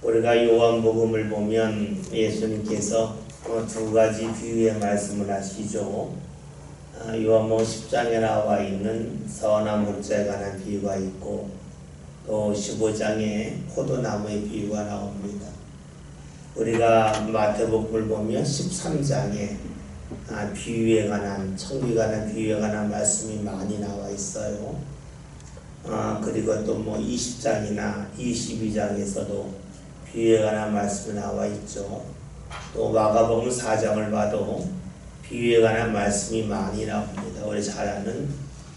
우리가 요한복음을 보면 예수님께서 두 가지 비유의 말씀을 하시죠. 요한복음 10장에 나와 있는 선한 목자에 관한 비유가 있고 또 15장에 포도나무의 비유가 나옵니다. 우리가 마태복음을 보면 13장에 비유에 관한, 청비에 관한 비유에 관한 말씀이 많이 나와 있어요. 그리고 또 20장이나 22장에서도 비유에 관한 말씀이 나와 있죠. 또 마가복음 4장을 봐도 비유에 관한 말씀이 많이 나옵니다. 우리 잘 아는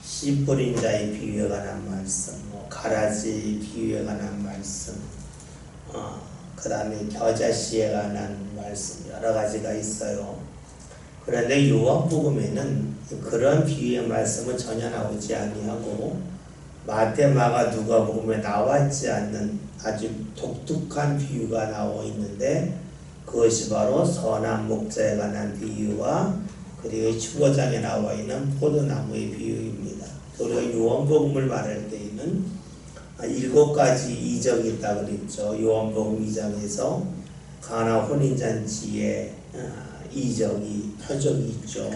씨 뿌린 자의 비유에 관한 말씀, 가라지 비유에 관한 말씀, 그 다음에 겨자씨에 관한 말씀 여러 가지가 있어요. 그런데 요한복음에는 그런 비유의 말씀은 전혀 나오지 아니하고 마태, 마가, 누가복음에 나왔지 않는 아주 독특한 비유가 나와 있는데 그것이 바로 선한 목자에 관한 비유와 그리고 15장에 나와 있는 포도나무의 비유입니다. 우리가 요한복음을 말할 때에는 7가지 이적이 있다고 그랬죠. 요한복음 2장에서 가나 혼인잔치의 이적이 표적이 있죠.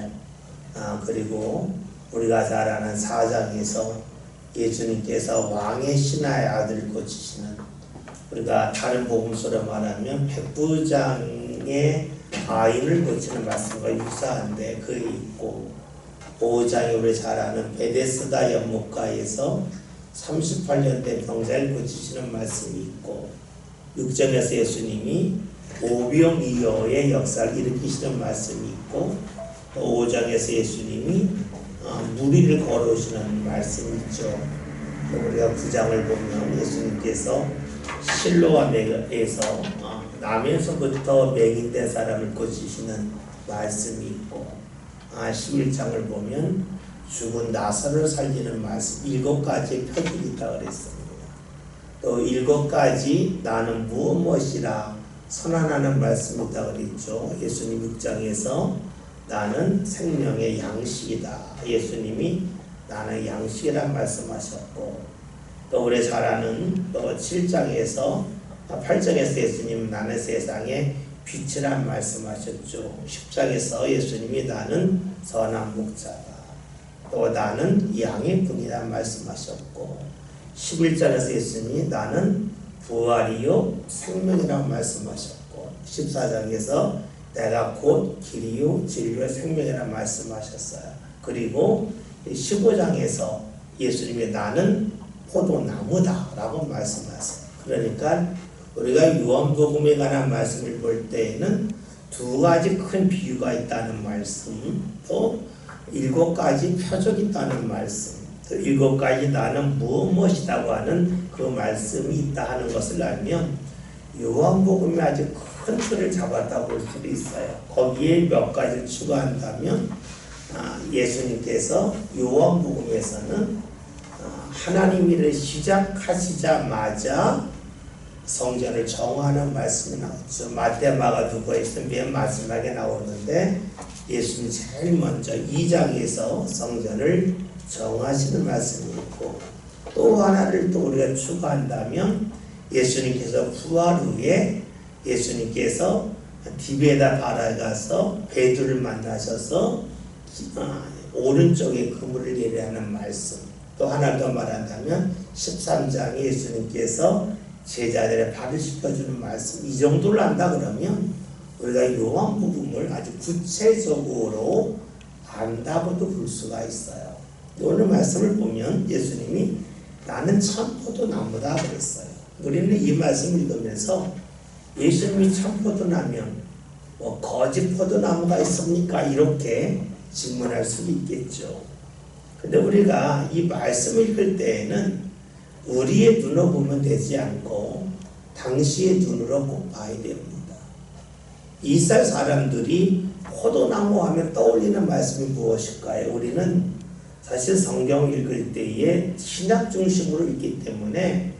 그리고 우리가 잘 아는 4장에서 예수님께서 왕의 신하의 아들을 고치시는, 우리가 다른 복음서로 말하면 백부장의 아인을 고치는 말씀과 유사한데 그게 있고, 5장에 우리 잘 아는 베데스다 연못가에서 38년 된 병자를 고치시는 말씀이 있고, 6장에서 예수님이 오병이어의 역사를 일으키시는 말씀이 있고, 또 5장에서 예수님이 무리를 걸어오시는 말씀이 있죠. 우리가 9장을 보면 예수님께서 실로암에서 남에서부터 맹인된 사람을 고치시는 말씀이 있고, 11장을 보면 죽은 나사로를 살리는 말씀, 7가지 표적이 있다고 그랬습니다. 또 7가지 나는 무엇이라 선언하는 말씀이 있다고 그랬죠. 예수님 6장에서 나는 생명의 양식이다. 예수님이 나는 양식이란 말씀하셨고, 또 우리 잘 아는 또 7장에서 8장에서 예수님 나는 세상의 빛이란 말씀하셨죠. 10장에서 예수님이 나는 선한 목자다. 또 나는 양의 분이란 말씀하셨고, 11장에서 예수님이 나는 부활이요 생명이란 말씀하셨고, 14장에서 내가 곧 길이요 진리요 생명이란 말씀하셨어요. 그리고 15장에서 예수님이 나는 포도나무다 라고 말씀하세요. 그러니까 우리가 요한복음에 관한 말씀을 볼 때에는 2가지 큰 비유가 있다는 말씀, 또 7가지 표적이 있다는 말씀, 또 7가지 나는 무엇이라고 하는 그 말씀이 있다 하는 것을 알면 요한복음이 아주 큰 틀을 잡았다고 볼 수도 있어요. 거기에 몇 가지를 추가한다면 예수님께서 요한복음에서는 하나님 일을 시작하시자마자 성전을 정하는 말씀이 나오죠. 마태, 마가, 누가에서 맨 마지막에 나오는데 예수님 제일 먼저 2장에서 성전을 정하시는 말씀이 있고, 또 하나를 또 우리가 추가한다면 예수님께서 부활 후에 예수님께서 디베다 바다에 가서 베드로를 만나셔서 오른쪽에 그물을 내리라는 말씀, 또 하나 더 말한다면 13장에 예수님께서 제자들의 발을 씻겨주는 말씀, 이 정도를 안다 그러면 우리가 요한복음을 아주 구체적으로 안다고도 볼 수가 있어요. 오늘 말씀을 보면 예수님이 나는 참 포도나무다 그랬어요. 우리는 이 말씀을 읽으면서 예수님이 참 포도나면 거짓 포도나무가 있습니까? 이렇게 질문할 수도 있겠죠. 근데 우리가 이 말씀을 읽을 때에는 우리의 눈으로 보면 되지 않고 당시의 눈으로 꼭 봐야 됩니다. 이스라엘 사람들이 포도나무 하면 떠올리는 말씀이 무엇일까요? 우리는 사실 성경 읽을 때에 신약 중심으로 읽기 때문에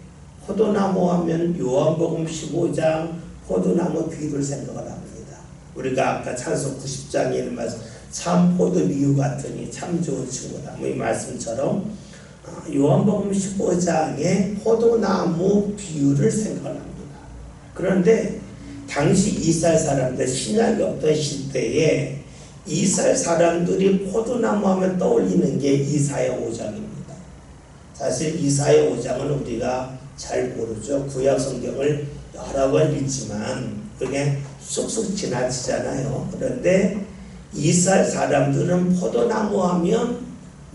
포도나무 하면 요한복음 15장 포도나무 비유를 생각을 합니다. 우리가 아까 찬송 90장에 있는 말씀, 참 포도 미유 같으니 참 좋은 친구다. 이 말씀처럼 요한복음 15장의 포도나무 비유를 생각합니다. 그런데 당시 이스라엘 사람들 신약이 없던 시대에 이스라엘 사람들이 포도나무 하면 떠올리는 게 이사야 5장입니다. 사실 이사야 5장은 우리가 잘 모르죠. 구약 성경을 여러 번 읽지만 그게 쑥쑥 지나치잖아요. 그런데 이스라엘 사람들은 포도나무 하면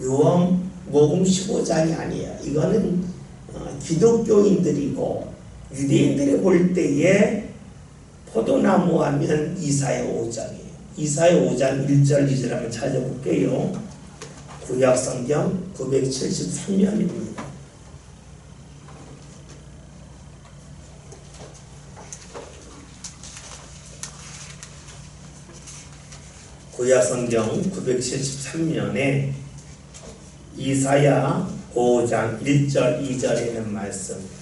요한복음 15장이 아니에요. 이거는 기독교인들이고 유대인들이 볼 때에 포도나무 하면 이사야 5장이에요. 이사야 5장 1절 2절 한번 찾아볼게요. 구약 성경 973면입니다. 구약 성경 973면에 이사야 5장 1절 2절에 있는 말씀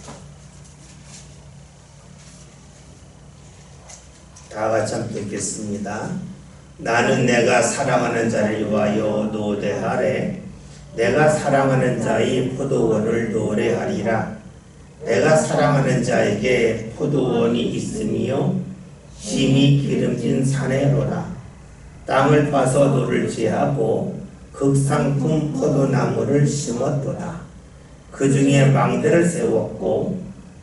다 같이 함께 읽겠습니다. 나는 내가 사랑하는 자를 위하여 노래하래. 내가 사랑하는 자의 포도원을 노래하리라. 내가 사랑하는 자에게 포도원이 있으며 심히 기름진 산에로라. 땅을 파서 돌을 제하고 극상품 포도나무를 심었도다. 그 중에 망대를 세웠고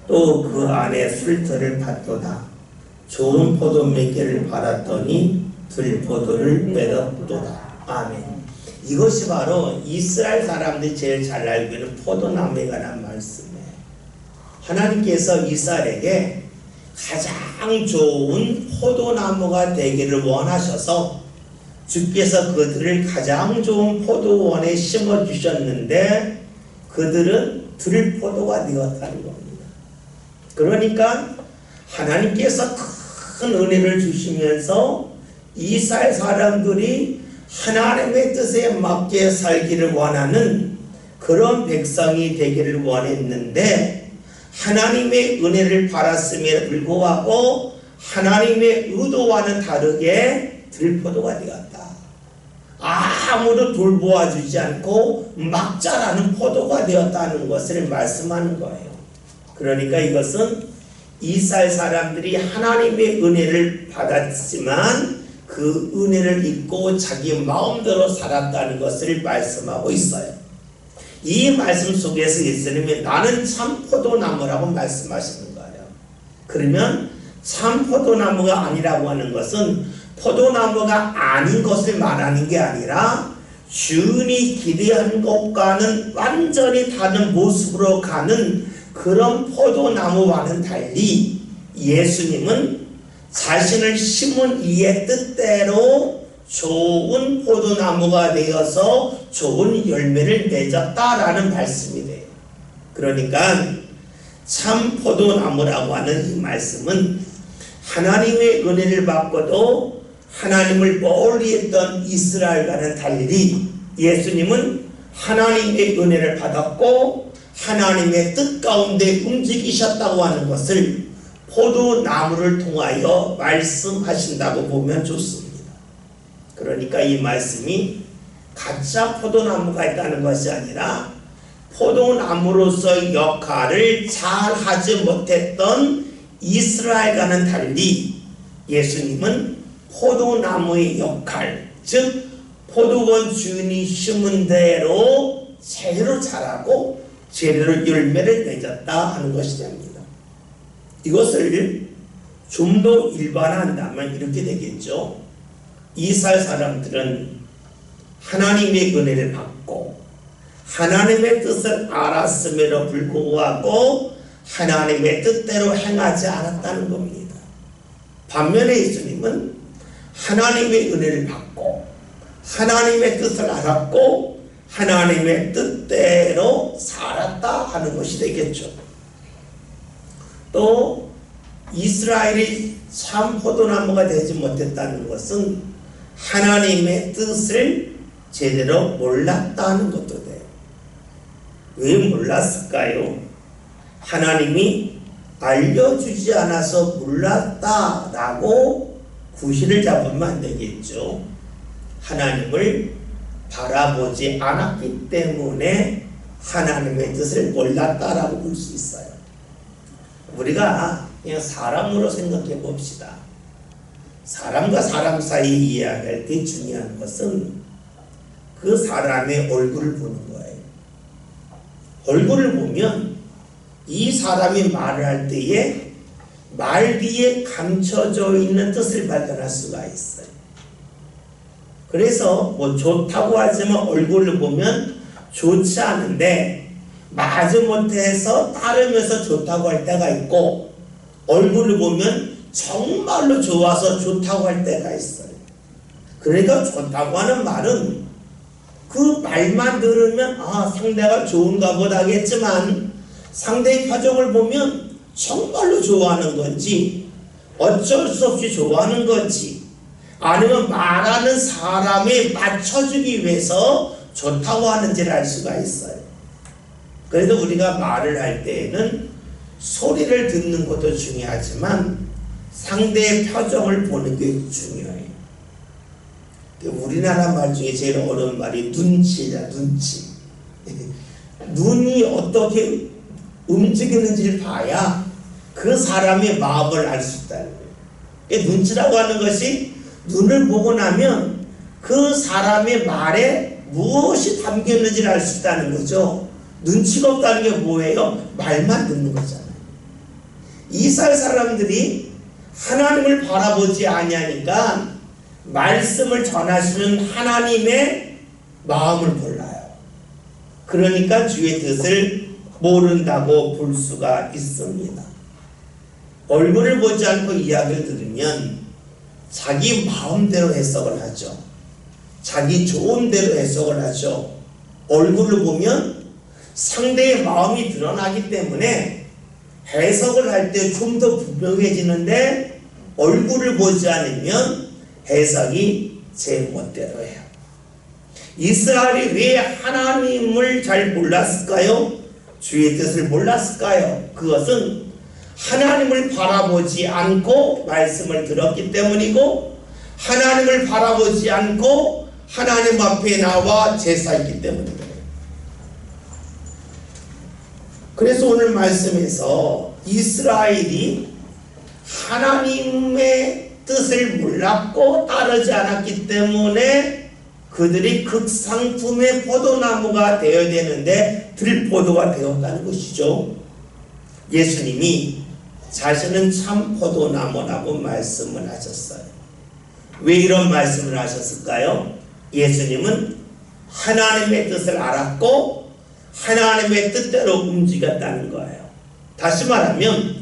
또 그 안에 술터를 팠도다. 좋은 포도 몇 개를 팔았더니 들포도를 맺었도다. 아멘. 이것이 바로 이스라엘 사람들이 제일 잘 알고 있는 포도나무에 관한 말씀이에요. 하나님께서 이스라엘에게 가장 좋은 포도나무가 되기를 원하셔서 주께서 그들을 가장 좋은 포도원에 심어주셨는데 그들은 들포도가 되었다는 겁니다. 그러니까 하나님께서 큰 은혜를 주시면서 이스라엘 사람들이 하나님의 뜻에 맞게 살기를 원하는 그런 백성이 되기를 원했는데 하나님의 은혜를 받았음에 불구하고 하나님의 의도와는 다르게 들포도가 되었다. 아무도 돌보아주지 않고 막 자라는 포도가 되었다는 것을 말씀하는 거예요. 그러니까 이것은 이스라엘 사람들이 하나님의 은혜를 받았지만 그 은혜를 잊고 자기 마음대로 살았다는 것을 말씀하고 있어요. 이 말씀 속에서 예수님이 나는 참 포도나무라고 말씀하시는 거예요. 그러면 참 포도나무가 아니라고 하는 것은 포도나무가 아닌 것을 말하는 게 아니라 주인이 기대한 것과는 완전히 다른 모습으로 가는 그런 포도나무와는 달리 예수님은 자신을 심은 이의 뜻대로 좋은 포도나무가 되어서 좋은 열매를 맺었다라는 말씀이 돼요. 그러니까 참 포도나무라고 하는 이 말씀은 하나님의 은혜를 받고도 하나님을 멀리 했던 이스라엘과는 달리 예수님은 하나님의 은혜를 받았고 하나님의 뜻 가운데 움직이셨다고 하는 것을 포도나무를 통하여 말씀하신다고 보면 좋습니다. 그러니까 이 말씀이 가짜 포도나무가 있다는 것이 아니라 포도나무로서 역할을 잘 하지 못했던 이스라엘과는 달리 예수님은 포도나무의 역할, 즉 포도원 주인이 심은 대로 제대로 자라고 제대로 열매를 맺었다 하는 것이 됩니다. 이것을 좀 더 일반화한다면 이렇게 되겠죠. 이스라엘 사람들은 하나님의 은혜를 받고 하나님의 뜻을 알았음에도 불구하고 하나님의 뜻대로 행하지 않았다는 겁니다. 반면에 예수님은 하나님의 은혜를 받고 하나님의 뜻을 알았고 하나님의 뜻대로 살았다 하는 것이 되겠죠. 또 이스라엘이 참 포도나무가 되지 못했다는 것은 하나님의 뜻을 제대로 몰랐다는 것도 돼요. 왜 몰랐을까요? 하나님이 알려주지 않아서 몰랐다라고 구실을 잡으면 안 되겠죠. 하나님을 바라보지 않았기 때문에 하나님의 뜻을 몰랐다라고 볼 수 있어요. 우리가 그냥 사람으로 생각해 봅시다. 사람과 사람 사이 이야기할 때 중요한 것은 그 사람의 얼굴을 보는 거예요. 얼굴을 보면 이 사람이 말을 할 때에 말 뒤에 감춰져 있는 뜻을 발견할 수가 있어요. 그래서 뭐 좋다고 하지만 얼굴을 보면 좋지 않은데 마지못해서 따르면서 좋다고 할 때가 있고, 얼굴을 보면 정말로 좋아서 좋다고 할 때가 있어요. 그러니까 좋다고 하는 말은 그 말만 들으면 상대가 좋은가 보다 하겠지만, 상대의 표정을 보면 정말로 좋아하는 건지 어쩔 수 없이 좋아하는 건지, 아니면 말하는 사람에 맞춰주기 위해서 좋다고 하는지를 알 수가 있어요. 그래서 우리가 말을 할 때에는 소리를 듣는 것도 중요하지만 상대의 표정을 보는 게 중요해요. 우리나라 말 중에 제일 어려운 말이 눈치다, 눈치. 눈이 어떻게 움직이는지를 봐야 그 사람의 마음을 알 수 있다는 거예요. 눈치라고 하는 것이 눈을 보고 나면 그 사람의 말에 무엇이 담겼는지를 알 수 있다는 거죠. 눈치가 없다는 게 뭐예요? 말만 듣는 거잖아요. 이스라엘 사람들이 하나님을 바라보지 아니하니까 말씀을 전하시는 하나님의 마음을 몰라요. 그러니까 주의 뜻을 모른다고 볼 수가 있습니다. 얼굴을 보지 않고 이야기를 들으면 자기 마음대로 해석을 하죠. 자기 좋은 대로 해석을 하죠. 얼굴을 보면 상대의 마음이 드러나기 때문에 해석을 할 때 좀 더 분명해지는데, 얼굴을 보지 않으면 해석이 제 멋대로 해요. 이스라엘이 왜 하나님을 잘 몰랐을까요? 주의 뜻을 몰랐을까요? 그것은 하나님을 바라보지 않고 말씀을 들었기 때문이고, 하나님을 바라보지 않고 하나님 앞에 나와 제사했기 때문입니다. 그래서 오늘 말씀에서 이스라엘이 하나님의 뜻을 몰랐고 따르지 않았기 때문에 그들이 극상품의 포도나무가 되어야 되는데 들포도가 되었다는 것이죠. 예수님이 자신은 참 포도나무라고 말씀을 하셨어요. 왜 이런 말씀을 하셨을까요? 예수님은 하나님의 뜻을 알았고 하나님의 뜻대로 움직였다는 거예요. 다시 말하면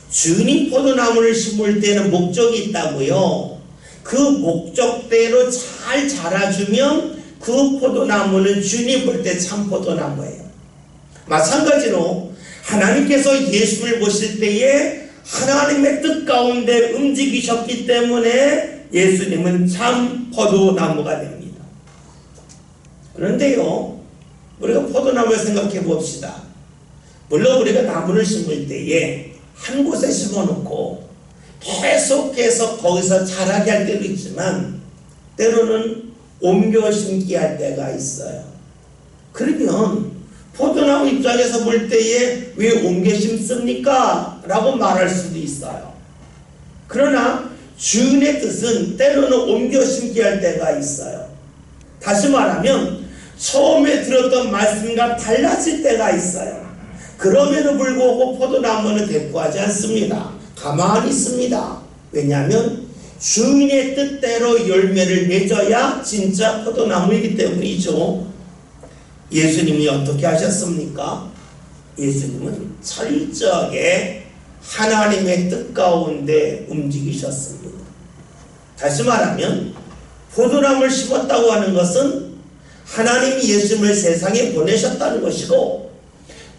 주인이 포도나무를 심을 때는 목적이 있다고요. 그 목적대로 잘 자라주면 그 포도나무는 주인이 볼 때 참 포도나무예요. 마찬가지로 하나님께서 예수를 보실 때에 하나님의 뜻 가운데 움직이셨기 때문에 예수님은 참 포도나무가 됩니다. 그런데요, 우리가 포도나무를 생각해 봅시다. 물론 우리가 나무를 심을 때에 한 곳에 심어놓고 계속해서 거기서 자라게 할 때도 있지만 때로는 옮겨 심기 할 때가 있어요. 그러면 포도나무 입장에서 볼 때에 왜 옮겨 심습니까? 라고 말할 수도 있어요. 그러나 주인의 뜻은 때로는 옮겨 심기 할 때가 있어요. 다시 말하면 처음에 들었던 말씀과 달라질 때가 있어요. 그럼에도 불구하고 포도나무는 대꾸하지 않습니다. 가만히 있습니다. 왜냐하면 주인의 뜻대로 열매를 맺어야 진짜 포도나무이기 때문이죠. 예수님이 어떻게 하셨습니까? 예수님은 철저하게 하나님의 뜻 가운데 움직이셨습니다. 다시 말하면 포도나무를 심었다고 하는 것은 하나님이 예수님을 세상에 보내셨다는 것이고,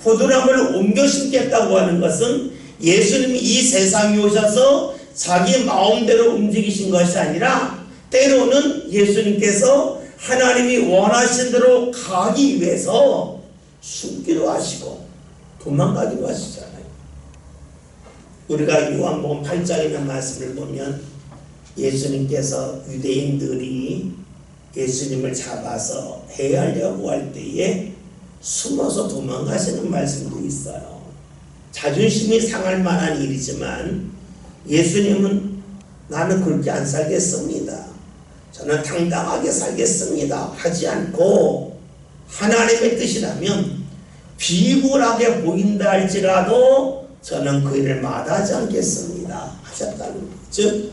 포도나무를 옮겨 심겠다고 하는 것은 예수님이 이 세상에 오셔서 자기 마음대로 움직이신 것이 아니라 때로는 예수님께서 하나님이 원하신 대로 가기 위해서 숨기도 하시고 도망가기도 하시잖아요. 우리가 요한복음 8장에 있는 말씀을 보면 예수님께서 유대인들이 예수님을 잡아서 해하려고 할 때에 숨어서 도망가시는 말씀도 있어요. 자존심이 상할 만한 일이지만 예수님은 나는 그렇게 안 살겠습니다. 저는 당당하게 살겠습니다. 하지 않고 하나님의 뜻이라면 비굴하게 보인다 할지라도 저는 그 일을 마다하지 않겠습니다. 하셨다는 거예요. 즉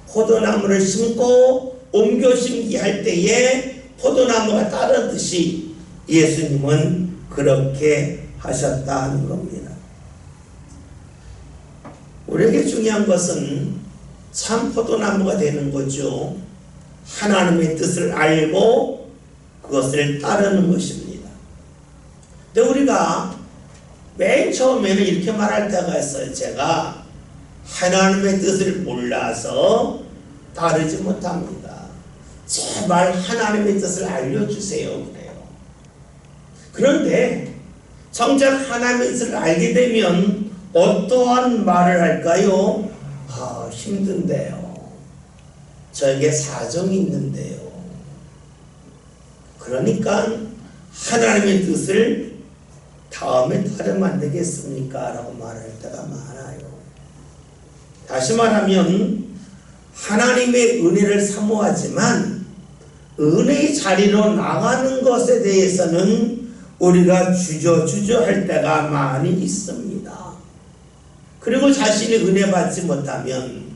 포도나무를 심고 옮겨 심기 할 때에 포도나무가 따르듯이 예수님은 그렇게 하셨다는 겁니다. 우리에게 중요한 것은 참 포도나무가 되는 거죠. 하나님의 뜻을 알고 그것을 따르는 것입니다. 근데 우리가 맨 처음에는 이렇게 말할 때가 있어요. 제가 하나님의 뜻을 몰라서 따르지 못합니다. 제발 하나님의 뜻을 알려주세요. 그래요. 그런데 정작 하나님의 뜻을 알게 되면 어떠한 말을 할까요? 힘든데요. 저에게 사정이 있는데요. 그러니까 하나님의 뜻을 다음에 따르면 안 되겠습니까? 라고 말할 때가 많아요. 다시 말하면 하나님의 은혜를 사모하지만 은혜의 자리로 나가는 것에 대해서는 우리가 주저할 때가 많이 있습니다. 그리고 자신이 은혜 받지 못하면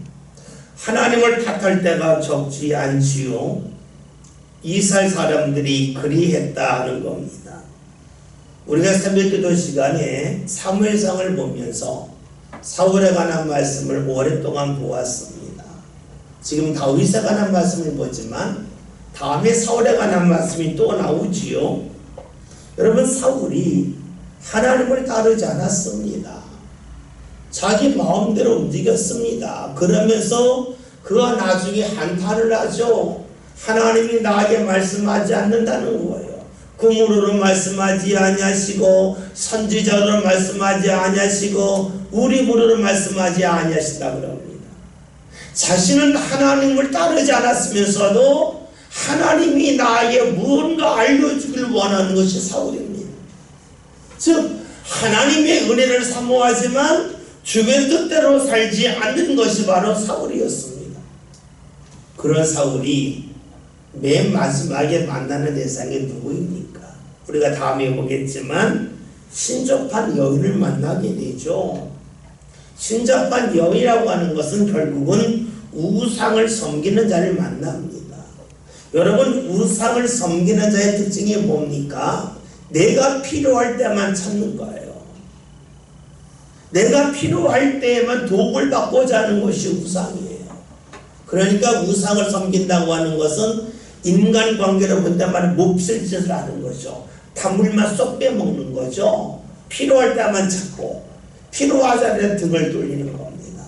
하나님을 탓할 때가 적지 않지요. 이스라엘 사람들이 그리했다 하는 겁니다. 우리가 새벽기도 시간에 사무엘상을 보면서 사울에 관한 말씀을 오랫동안 보았습니다. 지금 다윗에 관한 말씀을 보지만 다음에 사울에 관한 말씀이 또 나오지요. 여러분, 사울이 하나님을 따르지 않았습니다. 자기 마음대로 움직였습니다. 그러면서 그가 나중에 한탄을 하죠. 하나님이 나에게 말씀하지 않는다는 거예요. 금으로 말씀하지 아니하시고 선지자로 말씀하지 아니하시고 우리 무로로 말씀하지 아니하신다 그럽니다. 자신은 하나님을 따르지 않았으면서도 하나님이 나에게 무언가 알려주길 원하는 것이 사울입니다. 즉 하나님의 은혜를 사모하지만 주변 뜻대로 살지 않는 것이 바로 사울이었습니다. 그런 사울이 맨 마지막에 만나는 대상이 누구입니까? 우리가 다음에 보겠지만 신접한 여인을 만나게 되죠. 신접한 여인이라고 하는 것은 결국은 우상을 섬기는 자를 만납니다. 여러분, 우상을 섬기는 자의 특징이 뭡니까? 내가 필요할 때만 찾는 거예요. 내가 필요할 때에만 도움을 받고자 하는 것이 우상이에요. 그러니까 우상을 섬긴다고 하는 것은 인간관계로 본다면 몹쓸 짓을 하는 거죠. 단물만 쏙 빼먹는 거죠. 필요할 때만 찾고 필요하지 않을 등을 돌리는 겁니다.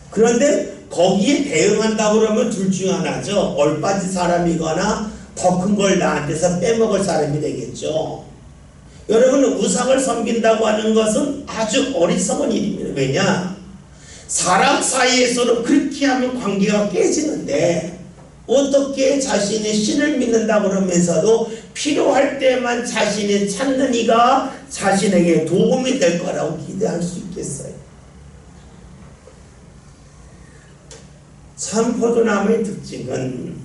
그런데 거기에 대응한다고 그러면 둘 중 하나죠. 얼빠진 사람이거나 더 큰 걸 나한테서 빼먹을 사람이 되겠죠. 여러분, 우상을 섬긴다고 하는 것은 아주 어리석은 일입니다. 왜냐? 사람 사이에서는 그렇게 하면 관계가 깨지는데 어떻게 자신의 신을 믿는다고 그러면서도 필요할 때만 자신이 찾는 이가 자신에게 도움이 될 거라고 기대할 수 있겠어요? 참 포도나무의 특징은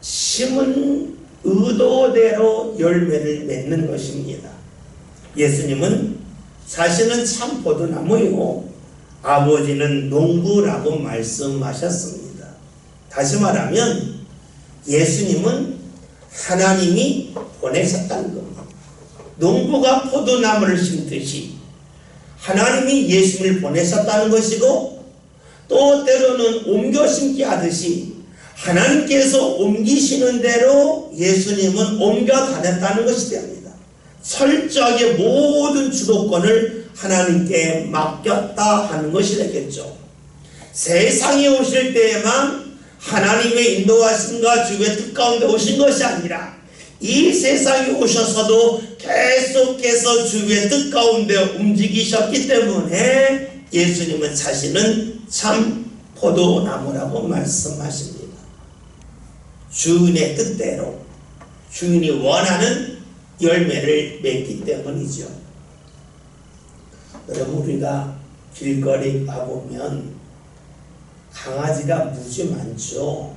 심은 의도대로 열매를 맺는 것입니다. 예수님은 자신은 참 포도나무이고 아버지는 농부라고 말씀하셨습니다. 다시 말하면 예수님은 하나님이 보내셨다는 겁니다. 농부가 포도나무를 심듯이 하나님이 예수님을 보내셨다는 것이고, 또 때로는 옮겨 심기 하듯이 하나님께서 옮기시는 대로 예수님은 옮겨 다녔다는 것이 됩니다. 철저하게 모든 주도권을 하나님께 맡겼다 하는 것이 되겠죠. 세상에 오실 때에만 하나님의 인도하심과 주의 뜻 가운데 오신 것이 아니라 이 세상에 오셔서도 계속해서 주의 뜻 가운데 움직이셨기 때문에 예수님은 자신은 참 포도나무라고 말씀하십니다. 주인의 뜻대로 주인이 원하는 열매를 맺기 때문이죠. 여러분 우리가 길거리 가보면 강아지가 무지 많죠.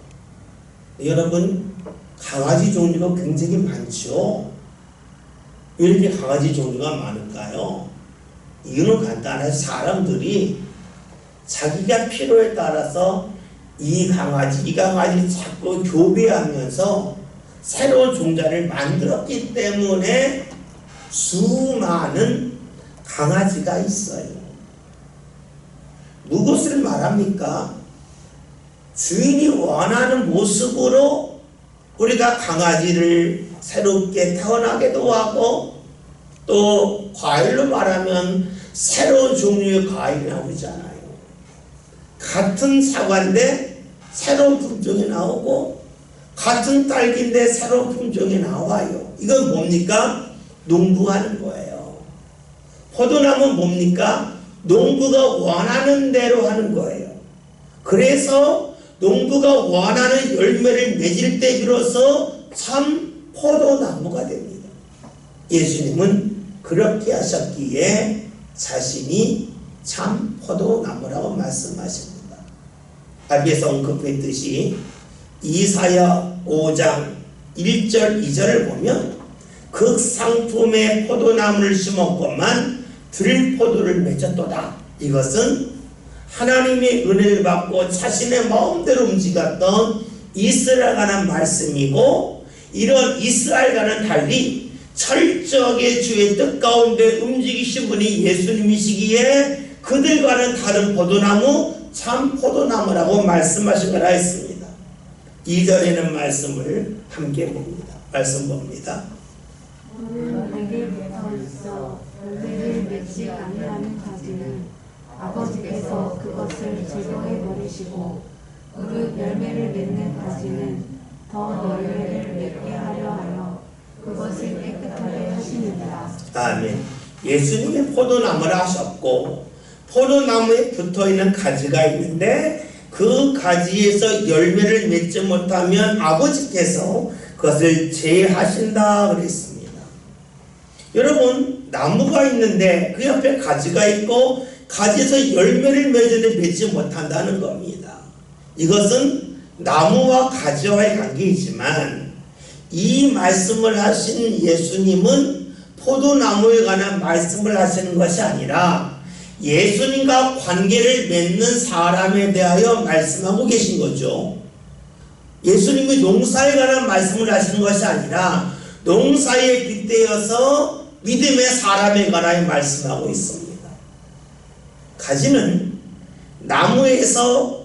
여러분 강아지 종류가 굉장히 많죠. 왜 이렇게 강아지 종류가 많을까요? 이유는 간단해요. 사람들이 자기가 필요에 따라서 이 강아지 자꾸 교배하면서 새로운 종자를 만들었기 때문에 수많은 강아지가 있어요. 무엇을 말합니까? 주인이 원하는 모습으로 우리가 강아지를 새롭게 태어나게도 하고, 또 과일로 말하면 새로운 종류의 과일이 나오잖아요. 같은 사과인데 새로운 품종이 나오고, 같은 딸기인데 새로운 품종이 나와요. 이건 뭡니까? 농부하는 거예요. 포도나무는 뭡니까? 농부가 원하는 대로 하는 거예요. 그래서 농부가 원하는 열매를 맺을 때 비로소 참 포도나무가 됩니다. 예수님은 그렇게 하셨기에 자신이 참 포도나무라고 말씀하십니다. 앞에서 언급했듯이 이사야 5장 1절 2절을 보면 극상품의 포도나무를 심었건만 들포도를 맺었도다. 이것은 하나님의 은혜를 받고 자신의 마음대로 움직였던 이스라엘과는 관한 말씀이고, 이런 이스라엘과는 달리 철저하게 주의 뜻 가운데 움직이신 분이 예수님이시기에 그들과는 다른 포도나무, 참 포도나무라고 말씀하신 거라 했습니다. 2절에는 말씀을 함께 봅니다. 말씀 봅니다. 너에게 붙어 있어 열매를 맺지 아니하는 가지는 아버지께서 그것을 제거해 버리시고, 무릇 열매를 맺는 가지는 더 열매를 맺게 하려 하여 그것을 깨끗하게 하시느니라. 아멘. 예수님이 포도나무를 하셨고, 포도나무에 붙어있는 가지가 있는데 그 가지에서 열매를 맺지 못하면 아버지께서 그것을 제하신다 그랬습니다. 여러분, 나무가 있는데 그 옆에 가지가 있고 가지에서 열매를 맺지 못한다는 겁니다. 이것은 나무와 가지와의 관계이지만, 이 말씀을 하신 예수님은 포도나무에 관한 말씀을 하시는 것이 아니라 예수님과 관계를 맺는 사람에 대하여 말씀하고 계신 거죠. 예수님이 농사에 관한 말씀을 하시는 것이 아니라 농사에 빗대어서 믿음의 사람에 관하여 말씀하고 있습니다. 가지는 나무에서,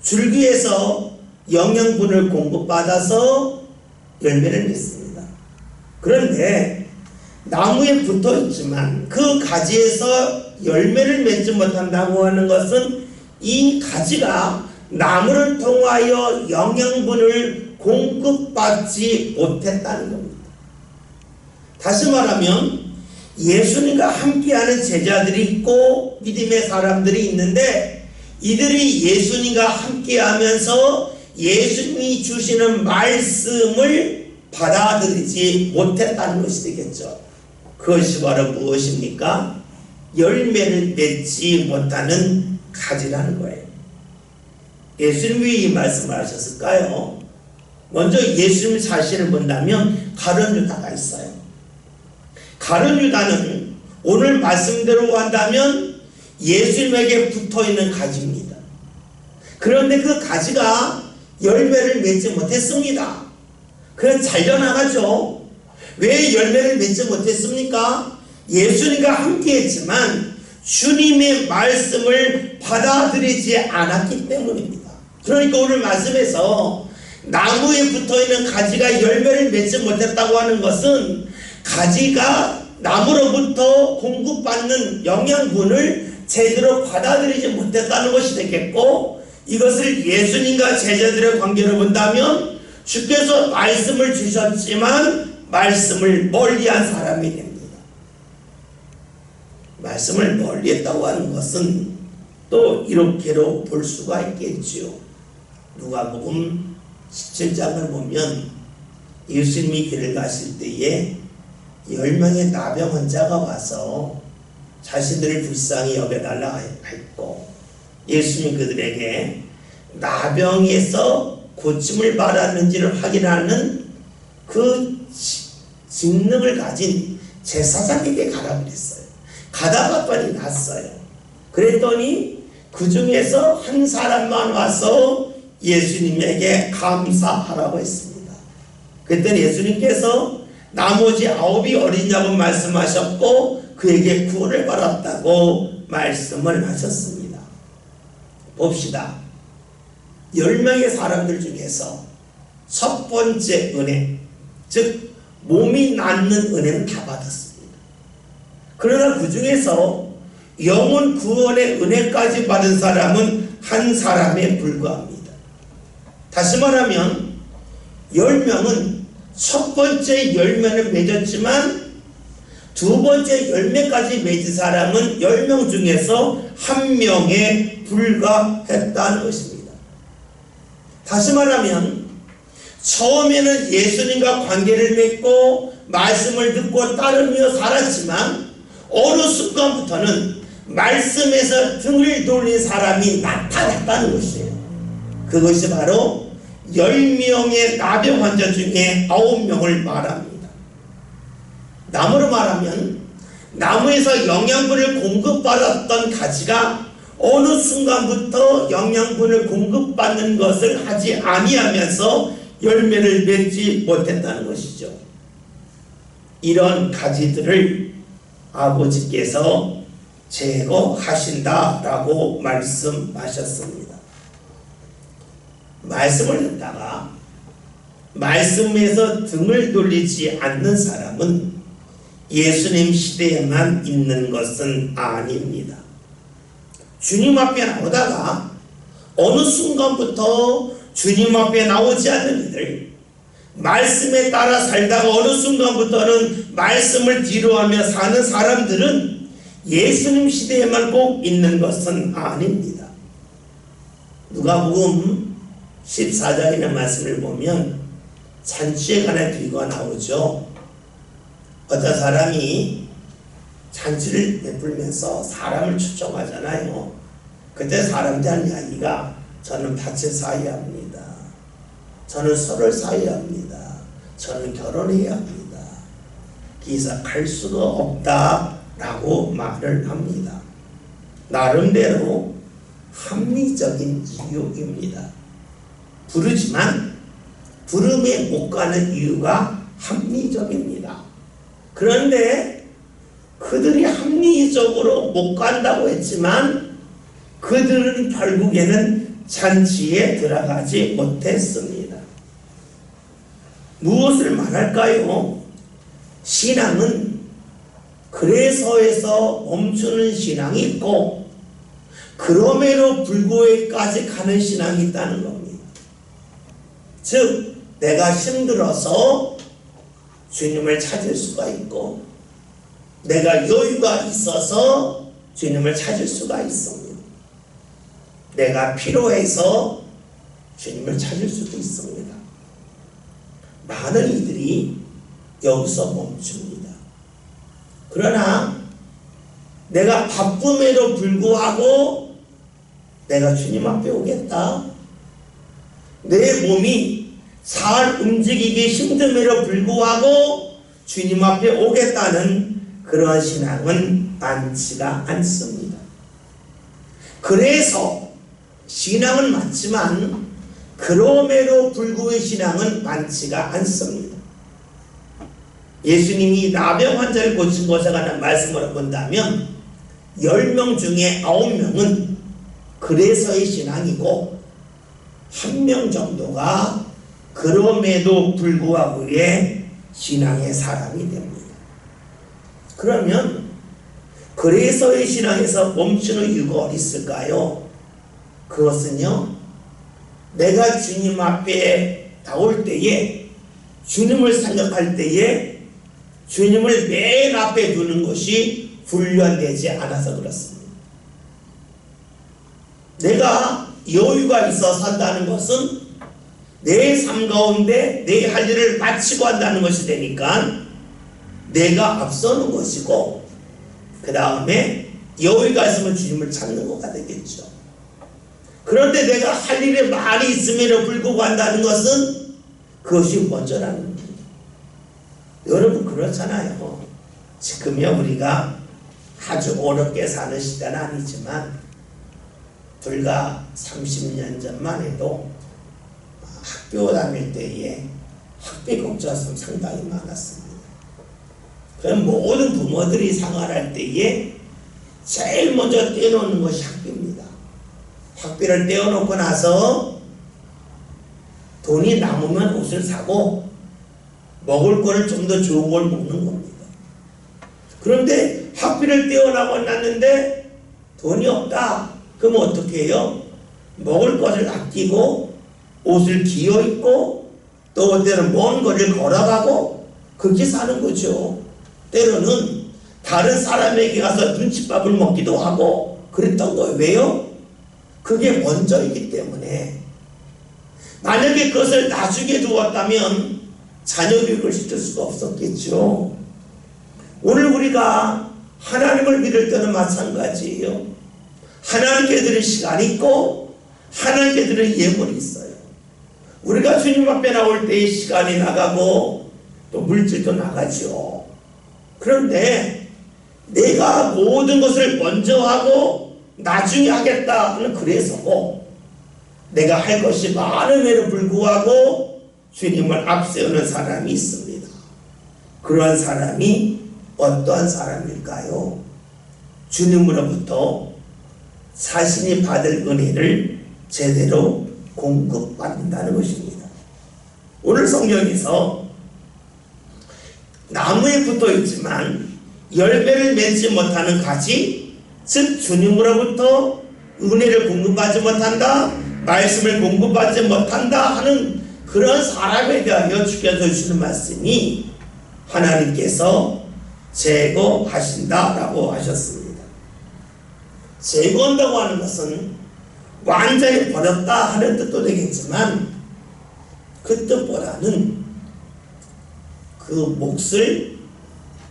줄기에서 영양분을 공급받아서 열매를 맺습니다. 그런데 나무에 붙어 있지만 그 가지에서 열매를 맺지 못한다고 하는 것은 이 가지가 나무를 통하여 영양분을 공급받지 못했다는 겁니다. 다시 말하면 예수님과 함께하는 제자들이 있고 믿음의 사람들이 있는데, 이들이 예수님과 함께하면서 예수님이 주시는 말씀을 받아들이지 못했다는 것이 되겠죠. 그것이 바로 무엇입니까? 열매를 맺지 못하는 가지라는 거예요. 예수님이 왜 이 말씀을 하셨을까요? 먼저 예수님 자신을 본다면 가룟 유다가 있어요. 가룟 유다는 오늘 말씀대로 한다면 예수님에게 붙어있는 가지입니다. 그런데 그 가지가 열매를 맺지 못했습니다. 그래서 잘려나가죠. 왜 열매를 맺지 못했습니까? 예수님과 함께했지만 주님의 말씀을 받아들이지 않았기 때문입니다. 그러니까 오늘 말씀에서 나무에 붙어있는 가지가 열매를 맺지 못했다고 하는 것은 가지가 나무로부터 공급받는 영양분을 제대로 받아들이지 못했다는 것이 되겠고, 이것을 예수님과 제자들의 관계로 본다면 주께서 말씀을 주셨지만 말씀을 멀리한 사람이 됩니다. 말씀을 멀리했다고 하는 것은 또 이렇게로 볼 수가 있겠지요. 누가복음 17장을 보면 예수님이 길을 가실 때에 10명의 나병 환자가 와서 자신들을 불쌍히 여겨달라 했고, 예수님 그들에게 나병에서 고침을 받았는지를 확인하는 그 직능을 가진 제사장에게 가라 그랬어요. 가다 봤더니 났어요. 그랬더니 그 중에서 한 사람만 와서 예수님에게 감사하라고 했습니다. 그랬더니 예수님께서 나머지 9이 어리냐고 말씀하셨고 그에게 구원을 받았다고 말씀을 하셨습니다. 봅시다. 10명의 사람들 중에서 첫 번째 은혜, 즉 몸이 낫는 은혜는 다 받았습니다. 그러나 그 중에서 영혼 구원의 은혜까지 받은 사람은 한 사람에 불과합니다. 다시 말하면 10명은 첫 번째 열매는 맺었지만 두 번째 열매까지 맺은 사람은 10명 중에서 한 명에 불과했다는 것입니다. 다시 말하면 처음에는 예수님과 관계를 맺고 말씀을 듣고 따르며 살았지만 어느 순간부터는 말씀에서 등을 돌린 사람이 나타났다는 것이에요. 그것이 바로 10명의 나병 환자 중에 9명을 말합니다. 나무로 말하면 나무에서 영양분을 공급받았던 가지가 어느 순간부터 영양분을 공급받는 것을 하지 아니하면서 열매를 맺지 못했다는 것이죠. 이런 가지들을 아버지께서 제거하신다라고 말씀하셨습니다. 말씀을 듣다가 말씀에서 등을 돌리지 않는 사람은 예수님 시대에만 있는 것은 아닙니다. 주님 앞에 나오다가 어느 순간부터 주님 앞에 나오지 않는 이들, 말씀에 따라 살다가 어느 순간부터는 말씀을 뒤로하며 사는 사람들은 예수님 시대에만 꼭 있는 것은 아닙니다. 누가복음 14장의 말씀을 보면 잔치에 관한 비유가 나오죠. 어떤 사람이 잔치를 베풀면서 사람을 초청하잖아요. 그때 사람들 한 이야기가 저는 밭을 사야 합니다. 저는 소를 사야 합니다. 저는 결혼해야 합니다. 그래서 갈 수가 없다라고 말을 합니다. 나름대로 합리적인 이유입니다. 부르지만 부름에 못 가는 이유가 합리적입니다. 그런데 그들이 합리적으로 못 간다고 했지만 그들은 결국에는 잔치에 들어가지 못했습니다. 무엇을 말할까요? 신앙은 그래서에서 멈추는 신앙이 있고 그럼에도 불구하고까지 가는 신앙이 있다는 겁니다. 즉 내가 힘들어서 주님을 찾을 수가 있고 내가 여유가 있어서 주님을 찾을 수가 있습니다. 내가 필요해서 주님을 찾을 수도 있습니다. 많은 이들이 여기서 멈춥니다. 그러나 내가 바쁨에도 불구하고 내가 주님 앞에 오겠다. 내 몸이 잘 움직이기 힘듦에도 불구하고 주님 앞에 오겠다는 그러한 신앙은 많지가 않습니다. 그래서 신앙은 많지만 그럼에도 불구의 신앙은 많지가 않습니다. 예수님이 나병 환자를 고친 것에 관한 말씀을 본다면 10명 중에 9명은 그래서의 신앙이고 1명 정도가 그럼에도 불구하고의 신앙의 사람이 됩니다. 그러면 그래서의 신앙에서 멈추는 이유가 어디 있을까요? 그것은요, 내가 주님 앞에 나올 때에 주님을 생각할 때에 주님을 맨 앞에 두는 것이 훈련되지 않아서 그렇습니다. 내가 여유가 있어 산다는 것은 내 삶 가운데 내 할 일을 마치고 한다는 것이 되니까 내가 앞서는 것이고 그 다음에 여유가 있으면 주님을 찾는 거가 되겠죠. 그런데 내가 할 일이 많이 있음에도 불구하고 한다는 것은 그것이 먼저라는 겁니다. 여러분 그렇잖아요. 지금요 우리가 아주 어렵게 사는 시대는 아니지만 불과 30년 전만 해도 학교 다닐 때에 학비 걱정이 상당히 많았습니다. 그럼 모든 부모들이 생활할 때에 제일 먼저 떼어놓는 것이 학비입니다. 학비를 떼어놓고 나서 돈이 남으면 옷을 사고 먹을 거를 좀 더 좋은 걸 먹는 겁니다. 그런데 학비를 떼어나고 났는데 돈이 없다. 그럼 어떻게 해요? 먹을 것을 아끼고 옷을 기어 입고 또 어때는 먼 거리를 걸어가고 그렇게 사는 거죠. 때로는 다른 사람에게 가서 눈칫밥을 먹기도 하고 그랬던 거예요. 왜요? 그게 먼저이기 때문에. 만약에 그것을 나중에 두었다면 자녀 교육을 시킬 수가 없었겠죠. 오늘 우리가 하나님을 믿을 때는 마찬가지예요. 하나님께 드릴 시간이 있고 하나님께 드릴 예물이 있어요. 우리가 주님 앞에 나올 때의 시간이 나가고 또 물질도 나가죠. 그런데 내가 모든 것을 먼저 하고 나중에 하겠다 하는 그래서고 내가 할 것이 많음에도 불구하고 주님을 앞세우는 사람이 있습니다. 그러한 사람이 어떠한 사람일까요? 주님으로부터 자신이 받을 은혜를 제대로 공급받는다는 것입니다. 오늘 성경에서 나무에 붙어 있지만 열매를 맺지 못하는 가지, 즉 주님으로부터 은혜를 공급받지 못한다, 말씀을 공급받지 못한다 하는 그런 사람에 대하여 주께서 주시는 말씀이 하나님께서 제거하신다라고 하셨습니다. 제거한다고 하는 것은 완전히 버렸다 하는 뜻도 되겠지만 그 뜻보다는 그 몫을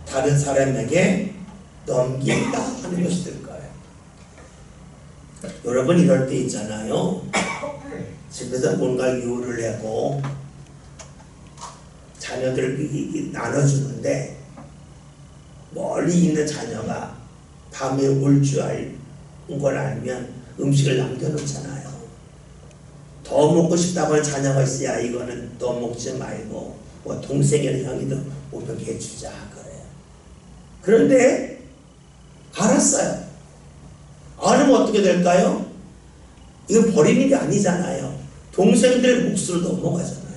다른 사람에게 넘긴다 하는 것이 될 거예요. 여러분 이럴 때 있잖아요. 집에서 뭔가 요리를 하고 자녀들 나눠주는데 멀리 있는 자녀가 밤에 올 줄 알 걸 알면 음식을 남겨놓잖아요. 더 먹고 싶다고 하는 자녀가 있어야 이거는 더 먹지 말고 뭐 동생이나 형이도 오면 해주자 그래요. 그런데 알았어요. 알으면 어떻게 될까요? 이거 버리는 게 아니잖아요. 동생들 몫으로 넘어가잖아요.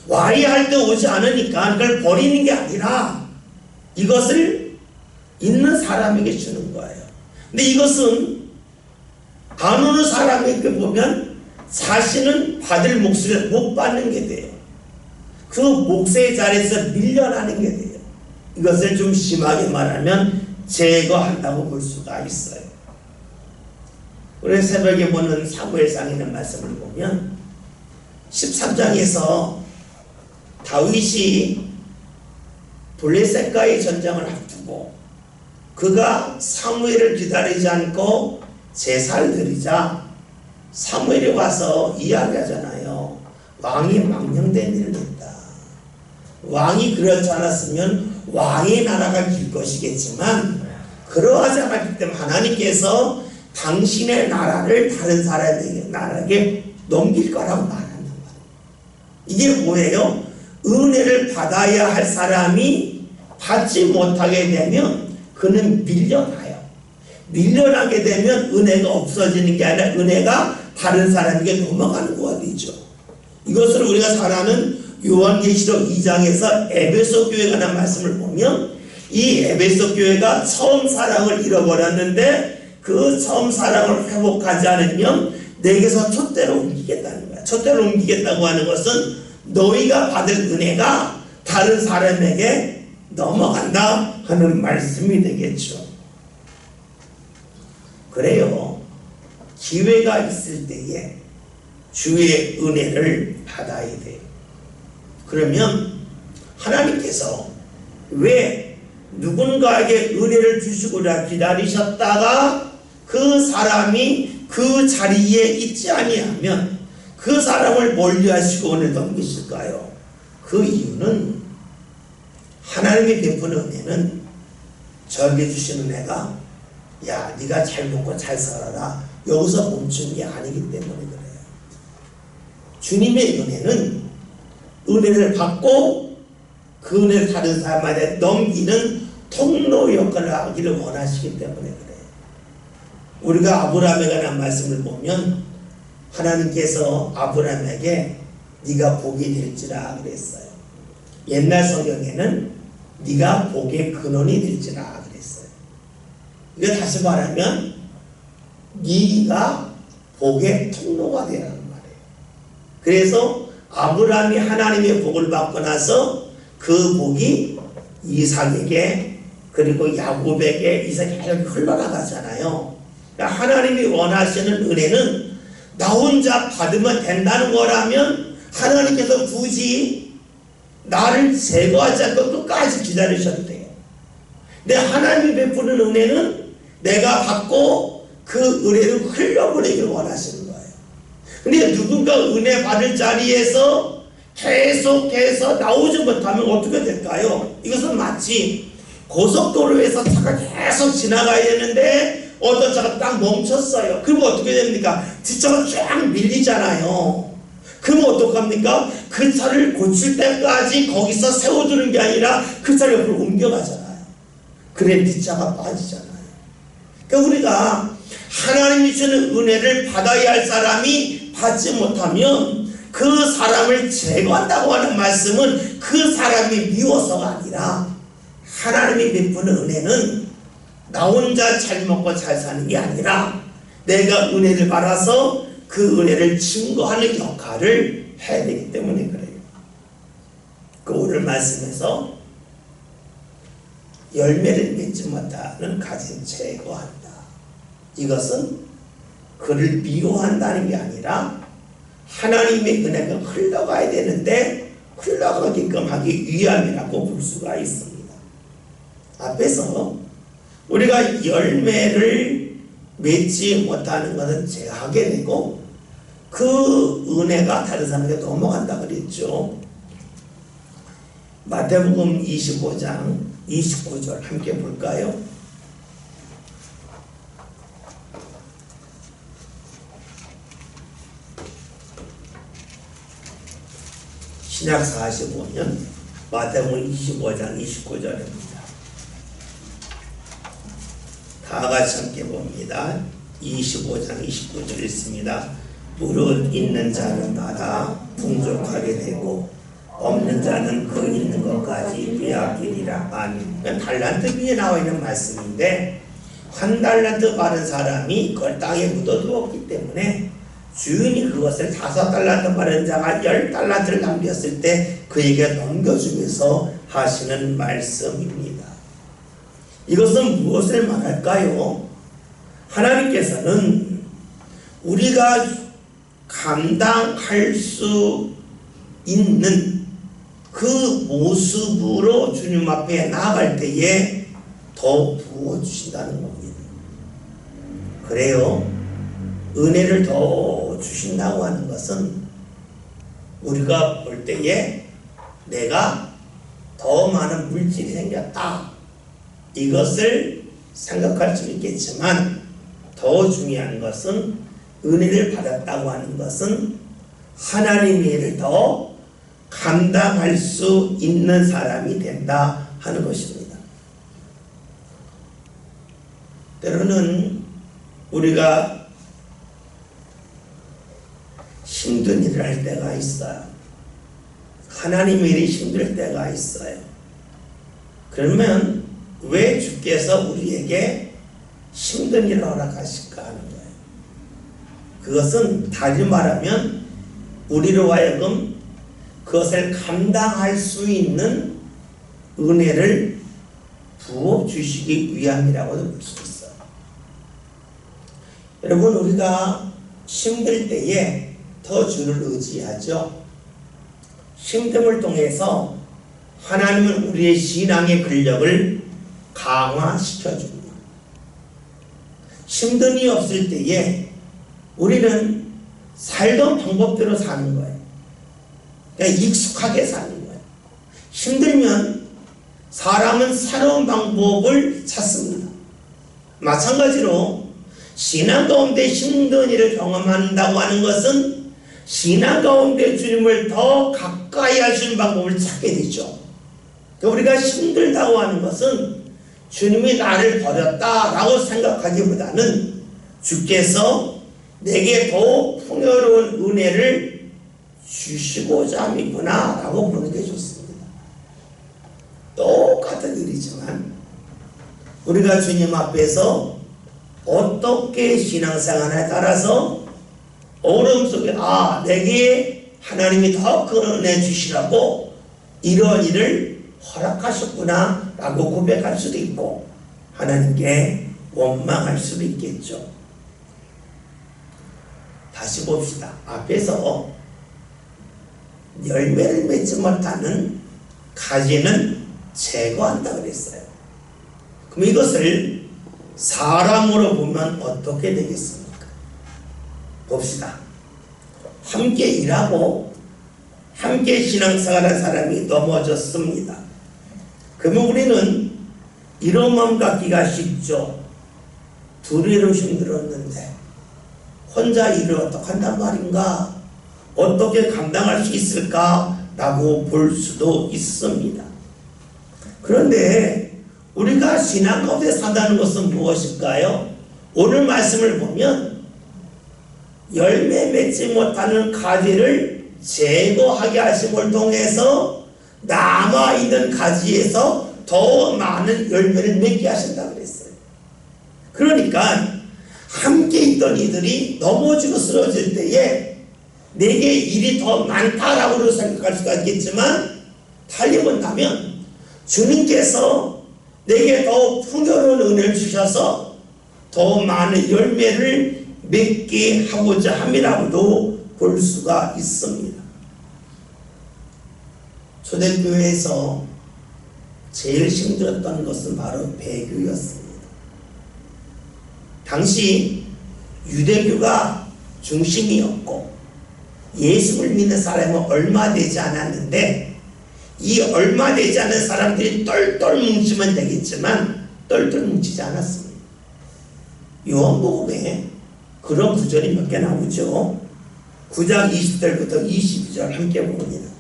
와야 할 때 오지 않으니까 그걸 버리는 게 아니라 이것을 있는 사람에게 주는 거예요. 근데 이것은 안 오는 사람에게 보면 자신은 받을 몫을 못 받는 게 돼요. 그 몫의 자리에서 밀려나는 게 돼요. 이것을 좀 심하게 말하면 제거한다고 볼 수가 있어요. 우리 새벽에 보는 사무엘상에 있는 말씀을 보면 13장에서 다윗이 블레셋과의 전쟁을 앞두고 그가 사무엘을 기다리지 않고 제사를 드리자 사무엘이 와서 이야기하잖아요. 왕이 망령된 일을 했다. 왕이 그렇지 않았으면 왕의 나라가 길 것이겠지만 그러하지 않았기 때문에 하나님께서 당신의 나라를 다른 사람에게 나라에게 넘길 거라고 말한단 말이에요. 이게 뭐예요? 은혜를 받아야 할 사람이 받지 못하게 되면 그는 밀려나요. 밀려나게 되면 은혜가 없어지는 게 아니라 은혜가 다른 사람에게 넘어가는 거가 되죠. 이것을 우리가 잘 아는 요한계시록 2장에서 에베소 교회가 난 말씀을 보면 이 에베소 교회가 처음 사랑을 잃어버렸는데 그 처음 사랑을 회복하지 않으면 내게서 촛대로 옮기겠다는 거야. 촛대로 옮기겠다고 하는 것은 너희가 받을 은혜가 다른 사람에게 넘어간다 하는 말씀이 되겠죠. 그래요. 기회가 있을 때에 주의 은혜를 받아야 돼요. 그러면 하나님께서 왜 누군가에게 은혜를 주시고자 기다리셨다가 그 사람이 그 자리에 있지 아니하면 그 사람을 멀리하시고 은혜 넘기실까요? 그 이유는 하나님이 베푸는 은혜는 저에게 주신 은혜가 야 네가 잘 먹고 잘 살아라 여기서 멈춘 게 아니기 때문에 그래요. 주님의 은혜는 은혜를 받고 그 은혜를 다른 사람한테 넘기는 통로 역할을 하기를 원하시기 때문에 그래요. 우리가 아브라함에 관한 말씀을 보면 하나님께서 아브라함에게 네가 복이 될지라 그랬어요. 옛날 성경에는 네가 복의 근원이 될지라 그랬어요. 이거 다시 말하면 네가 복의 통로가 되라는 말이에요. 그래서 아브라함이 하나님의 복을 받고 나서 그 복이 이삭에게 그리고 야곱에게 이삭에게 흘러나가잖아요. 그러니까 하나님이 원하시는 은혜는 나 혼자 받으면 된다는 거라면 하나님께서 굳이 나를 제거하지 않고 끝까지 기다리셔도 돼요. 근데 하나님이 베푸는 은혜는 내가 받고 그 은혜를 흘려보내기를 원하시는 거예요. 근데 누군가 은혜 받을 자리에서 계속해서 나오지 못하면 어떻게 될까요? 이것은 마치 고속도로에서 차가 계속 지나가야 되는데 어떤 차가 딱 멈췄어요. 그러면 어떻게 됩니까? 뒷차가 쫙 밀리잖아요. 그러면 어떡합니까? 그 차를 고칠 때까지 거기서 세워두는 게 아니라 그 차를 옆으로 옮겨가잖아요. 그래 뒷차가 빠지잖아요. 그러니까 우리가 하나님이 주는 은혜를 받아야 할 사람이 받지 못하면 그 사람을 제거한다고 하는 말씀은 그 사람이 미워서가 아니라 하나님이 베푸는 은혜는 나 혼자 잘 먹고 잘 사는 게 아니라 내가 은혜를 받아서 그 은혜를 증거하는 역할을 해야 되기 때문에 그래요. 그 오늘 말씀에서 열매를 맺지 못하는 가진 제거한다. 이것은 그를 미워한다는 게 아니라 하나님의 은혜가 흘러가야 되는데 흘러가게끔 하기 위함이라고 볼 수가 있습니다. 앞에서 우리가 열매를 맺지 못하는 것은 제하게 되고 그 은혜가 다른 사람에게 넘어간다 그랬죠. 마태복음 25장 29절 함께 볼까요? 신약 45년 마태복음 25장 29절입니다. 다 같이 함께 봅니다. 25장 29절 있습니다. 무릇 있는 자는 받아 풍족하게 되고 없는 자는 그 있는 것까지 빼앗기리라. 아멘. 달란트 위에 나와 있는 말씀인데 한 달란트 받은 사람이 그걸 땅에 묻어두었기 때문에 주인이 그것을 5달란트 받은 자가 10달란트를 남겼을 때 그에게 넘겨주면서 하시는 말씀입니다. 이것은 무엇을 말할까요? 하나님께서는 우리가 감당할 수 있는 그 모습으로 주님 앞에 나아갈 때에 더 부어주신다는 겁니다. 그래요. 은혜를 더 주신다고 하는 것은 우리가 볼 때에 내가 더 많은 물질이 생겼다. 이것을 생각할 수 있겠지만 더 중요한 것은 은혜를 받았다고 하는 것은 하나님의 일을 더 감당할 수 있는 사람이 된다 하는 것입니다. 때로는 우리가 힘든 일을 할 때가 있어요. 하나님의 일이 힘들 때가 있어요. 그러면 왜 주께서 우리에게 힘든 일을 허락하실까 하는 거예요. 그것은 다시 말하면 우리로 하여금 그것을 감당할 수 있는 은혜를 부어주시기 위함이라고도 볼 수 있어요. 여러분, 우리가 힘들 때에 더 주를 의지하죠. 힘듦을 통해서 하나님은 우리의 신앙의 근력을 강화시켜줍니다. 힘든 일이 없을 때에 우리는 살던 방법대로 사는 거예요. 그러니까 익숙하게 사는 거예요. 힘들면 사람은 새로운 방법을 찾습니다. 마찬가지로 신앙 가운데 힘든 일을 경험한다고 하는 것은 신앙 가운데 주님을 더 가까이 할 수 있는 방법을 찾게 되죠. 우리가 힘들다고 하는 것은 주님이 나를 버렸다라고 생각하기보다는 주께서 내게 더 풍요로운 은혜를 주시고자 함이구나 라고 보는 게 좋습니다. 똑같은 일이지만 우리가 주님 앞에서 어떻게 신앙생활에 따라서 어려움 속에 내게 하나님이 더 큰 은혜 주시라고 이런 일을 허락하셨구나 라고 고백할 수도 있고 하나님께 원망할 수도 있겠죠. 다시 봅시다. 앞에서 열매를 맺지 못하는 가지는 제거한다 그랬어요. 그럼 이것을 사람으로 보면 어떻게 되겠습니까? 봅시다. 함께 일하고 함께 신앙생활한 사람이 넘어졌습니다. 그러면 우리는 이런 마음 갖기가 쉽죠. 둘이로 힘들었는데 혼자 일을 어떻게 한단 말인가? 어떻게 감당할 수 있을까? 라고 볼 수도 있습니다. 그런데 우리가 신앙 가운데 산다는 것은 무엇일까요? 오늘 말씀을 보면 열매 맺지 못하는 가지를 제거하게 하심을 통해서 남아있는 가지에서 더 많은 열매를 맺게 하신다 그랬어요. 그러니까 함께 있던 이들이 넘어지고 쓰러질 때에 내게 일이 더 많다라고 생각할 수가 있겠지만 달리 본다면 주님께서 내게 더 풍요로운 은혜를 주셔서 더 많은 열매를 맺게 하고자 함이라고도 볼 수가 있습니다. 초대교회에서 제일 힘들었던 것은 바로 배교였습니다. 당시 유대교가 중심이었고 예수를 믿는 사람은 얼마 되지 않았는데 이 얼마 되지 않은 사람들이 똘똘 뭉치면 되겠지만 똘똘 뭉치지 않았습니다. 요한복음에 그런 구절이 몇 개 나오죠. 9장 20절부터 22절 함께 봅니다.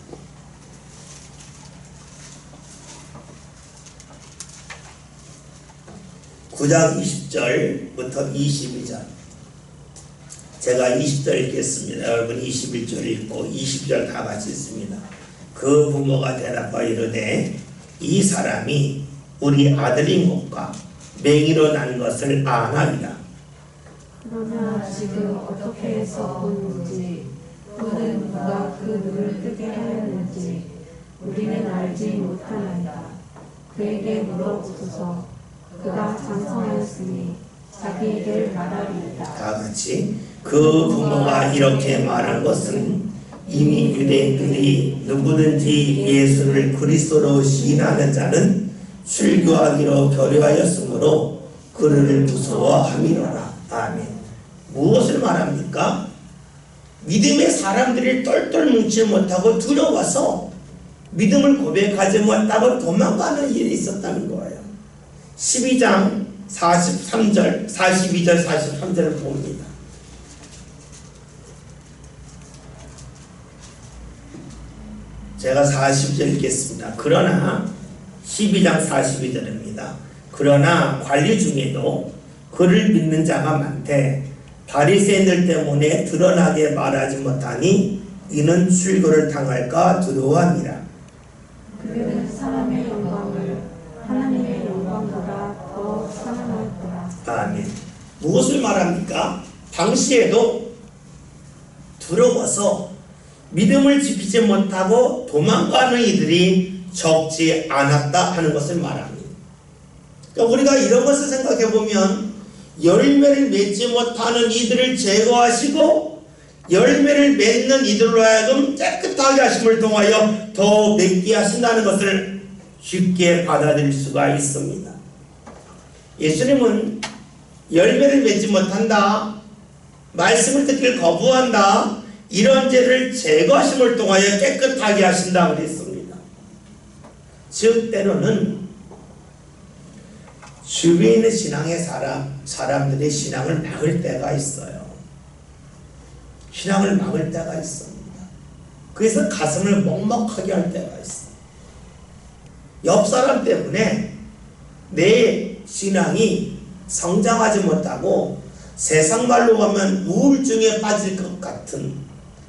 9장 20절부터 22절 제가 20절 읽겠습니다. 여러분 21절 읽고 20절 다 같이 읽습니다. 그 부모가 대답하여 이르되 이 사람이 우리 아들인 것과 맹이로 난 것을 아나이다. 그러나 지금 어떻게 해서 보는지 또는 누가 그 눈을 뜨게 하였는지 우리는 알지 못하나이다. 그에게 물어보소서. 그가 장성하였으니 자기에게 말하리이다. 다 같이 그 부모가 이렇게 말한 것은 이미 유대인들이 누구든지 예수를 그리스도로 시인하는 자는 출교하기로 결의하였으므로 그를 무서워함이로라. 아멘. 무엇을 말합니까? 믿음의 사람들이 똘똘 뭉치지 못하고 두려워서 믿음을 고백하지 못하고 도망가는 일이 있었다는 거예요. 12장 43절, 42절, 43절을 봅니다. 제가 40절 읽겠습니다. 그러나 12장 42절입니다. 그러나 관리 중에도 그를 믿는 자가 많되 바리새인들 때문에 드러나게 말하지 못하니 이는 출교를 당할까 두려워합니다. 그들은 사람의 영광을 하나님의 영광보다 더 사랑하였더라. 아멘. 무엇을 말합니까? 당시에도 두려워서 믿음을 지키지 못하고 도망가는 이들이 적지 않았다 하는 것을 말합니다. 그러니까 우리가 이런 것을 생각해 보면 열매를 맺지 못하는 이들을 제거하시고 열매를 맺는 이들로 하여금 깨끗하게 하심을 통하여 더 맺게 하신다는 것을 쉽게 받아들일 수가 있습니다. 예수님은 열매를 맺지 못한다, 말씀을 듣기를 거부한다, 이런 죄를 제거하심을 통하여 깨끗하게 하신다 그랬습니다. 즉 때로는 주위에 있는 신앙의 사람들의 신앙을 막을 때가 있어요. 신앙을 막을 때가 있습니다. 그래서 가슴을 먹먹하게 할 때가 있어요. 옆 사람 때문에 내 신앙이 성장하지 못하고 세상 말로 하면 우울증에 빠질 것 같은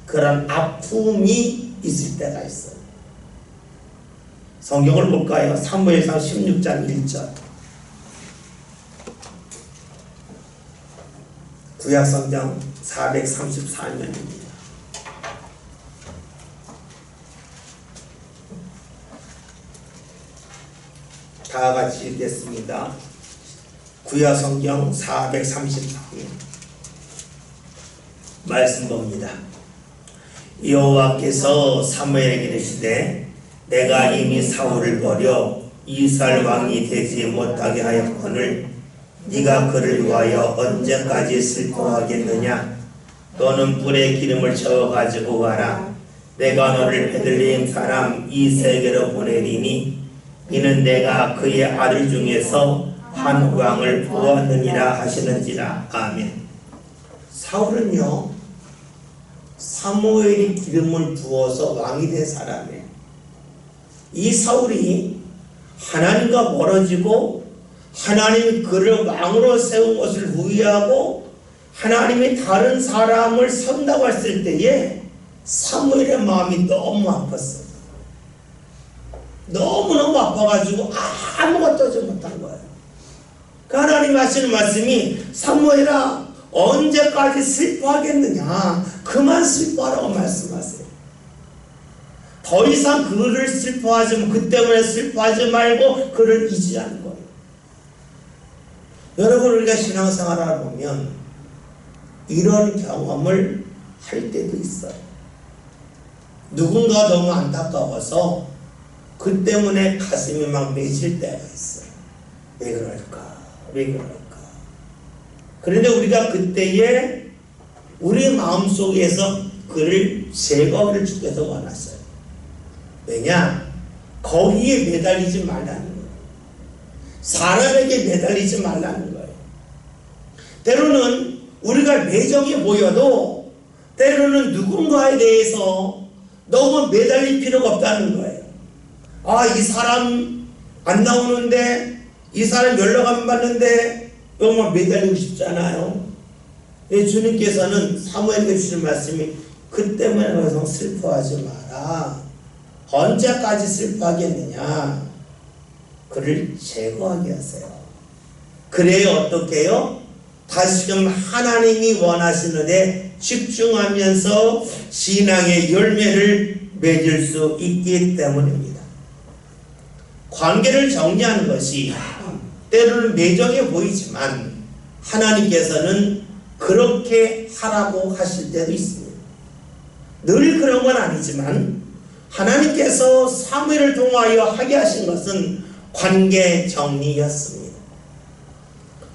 그런 아픔이 있을 때가 있어요. 성경을 볼까요? 사무엘상 16장 1절. 구약성경 434년입니다. 다 같이 읽겠습니다. 구약성경 434년 말씀 봅니다. 여호와께서 사무엘에게 이르시되 내가 이미 사울을 버려 이스라엘 왕이 되지 못하게 하였거늘 네가 그를 위하여 언제까지 슬퍼하겠느냐? 너는 뿔에 기름을 채워 가지고 가라. 내가 너를 베들레헴 사람 이세게로 보내리니 이는 내가 그의 아들 중에서 한 왕을 보았느니라 하시는지라. 아멘. 사울은요, 사무엘이 기름을 부어서 왕이 된 사람이에요. 이 사울이 하나님과 멀어지고 하나님이 그를 왕으로 세운 것을 후회하고 하나님이 다른 사람을 선다고 했을 때에 사무엘의 마음이 너무 아팠어요. 너무너무 아파가지고 아무것도 하지 못한 거예요. 하나님 하시는 말씀이 사무엘아 언제까지 슬퍼하겠느냐, 그만 슬퍼하라고 말씀하세요. 더 이상 그를 슬퍼하지, 그 때문에 슬퍼하지 말고 그를 잊으라는 거예요. 여러분, 우리가 신앙생활을 보면 이런 경험을 할 때도 있어요. 누군가 너무 안타까워서 그 때문에 가슴이 막 맺힐 때가 있어요. 왜 그럴까? 왜 그럴까? 그런데 우리가 그때에 우리 마음속에서 그를 제거를 주께서 원하셔요. 왜냐? 거기에 매달리지 말라는 거예요. 사람에게 매달리지 말라는 거예요. 때로는 우리가 매정해 보여도 때로는 누군가에 대해서 너무 매달릴 필요가 없다는 거예요. 아, 이 사람 안 나오는데, 이 사람 연락 안 받는데 너무 매달리고 싶잖아요. 주님께서는 사무엘에게 주신 말씀이 그 때문에 더 이상 슬퍼하지 마라. 언제까지 슬퍼하겠느냐? 그를 제거하게 하세요. 그래야 어떻게 해요? 다시금 하나님이 원하시는 데 집중하면서 신앙의 열매를 맺을 수 있기 때문입니다. 관계를 정리하는 것이 때로는 매정해 보이지만 하나님께서는 그렇게 하라고 하실 때도 있습니다. 늘 그런 건 아니지만 하나님께서 사무엘을 통하여 하게 하신 것은 관계 정리였습니다.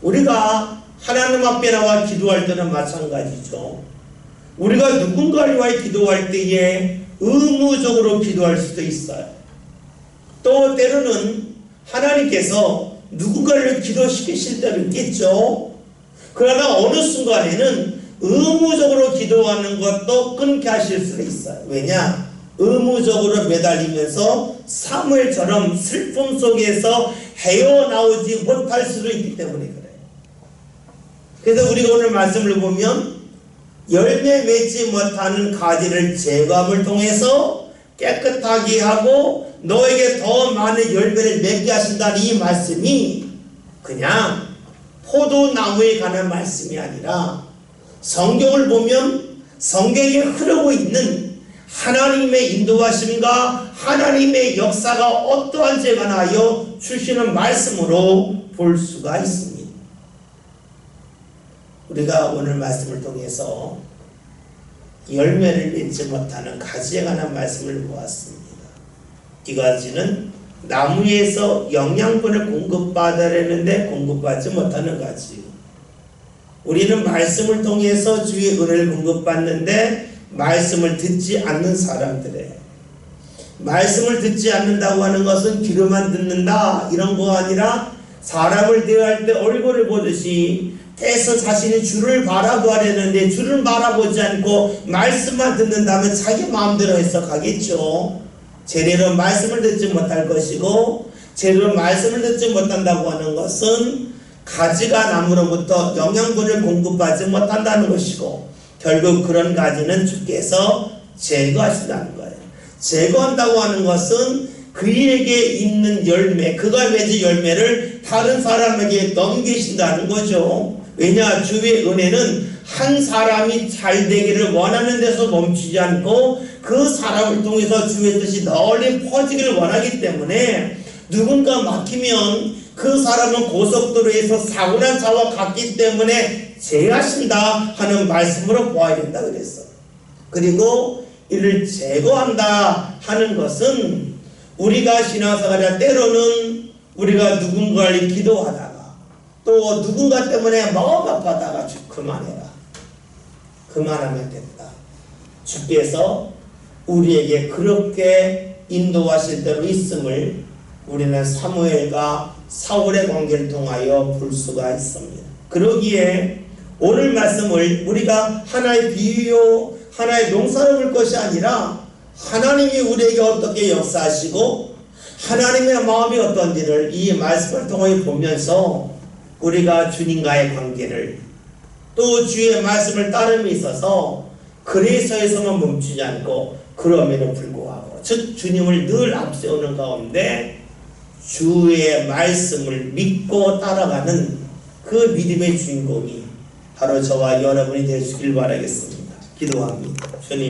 우리가 하나님 앞에 나와 기도할 때는 마찬가지죠. 우리가 누군가를 위하여 기도할 때에 의무적으로 기도할 수도 있어요. 또 때로는 하나님께서 누군가를 기도시키실 때도 있겠죠. 그러나 어느 순간에는 의무적으로 기도하는 것도 끊게 하실 수도 있어요. 왜냐? 의무적으로 매달리면서 사무엘처럼 슬픔 속에서 헤어나오지 못할 수도 있기 때문에 그래요. 그래서 우리가 오늘 말씀을 보면 열매 맺지 못하는 가지를 제거함을 통해서 깨끗하게 하고 너에게 더 많은 열매를 맺게 하신다는 이 말씀이 그냥 포도나무에 관한 말씀이 아니라 성경을 보면 성경에 흐르고 있는 하나님의 인도하심과 하나님의 역사가 어떠한지에 관하여 주시는 말씀으로 볼 수가 있습니다. 우리가 오늘 말씀을 통해서 열매를 맺지 못하는 가지에 관한 말씀을 보았습니다. 이 가지는 나무에서 영양분을 공급받으려는데 공급받지 못하는 거지. 우리는 말씀을 통해서 주의 은혜를 공급받는데 말씀을 듣지 않는 사람들이에요. 말씀을 듣지 않는다고 하는 것은 귀로만 듣는다 이런 거 아니라 사람을 대할 때 얼굴을 보듯이 해서 자신이 주를 바라보려는데 주를 바라보지 않고 말씀만 듣는다면 자기 마음대로 해석하겠죠. 제대로 말씀을 듣지 못할 것이고, 제대로 말씀을 듣지 못한다고 하는 것은 가지가 나무로부터 영양분을 공급받지 못한다는 것이고, 결국 그런 가지는 주께서 제거하신다는 거예요. 제거한다고 하는 것은 그에게 있는 열매, 그가 맺은 열매를 다른 사람에게 넘기신다는 거죠. 왜냐, 주의 은혜는 한 사람이 잘 되기를 원하는 데서 멈추지 않고 그 사람을 통해서 주의 뜻이 널리 퍼지기를 원하기 때문에, 누군가 막히면 그 사람은 고속도로에서 사고난 차와 같기 때문에 제하신다 하는 말씀으로 보아야 된다 그랬어. 그리고 이를 제거한다 하는 것은 우리가 신앙생활에 때로는 우리가 누군가를 기도하다가 또 누군가 때문에 마음 아파하다가 주 그만해라, 그만하면 된다. 주께서 우리에게 그렇게 인도하실 대로 있음을 우리는 사무엘과 사울의 관계를 통하여 볼 수가 있습니다. 그러기에 오늘 말씀을 우리가 하나의 비유요, 하나의 농사로 볼 것이 아니라 하나님이 우리에게 어떻게 역사하시고 하나님의 마음이 어떤지를 이 말씀을 통해 보면서 우리가 주님과의 관계를, 또 주의 말씀을 따름에 있어서 그래서에서만 멈추지 않고 그럼에도 불구하고 즉 주님을 늘 앞세우는 가운데 주의 말씀을 믿고 따라가는 그 믿음의 주인공이 바로 저와 여러분이 되시길 바라겠습니다. 기도합니다. 주님.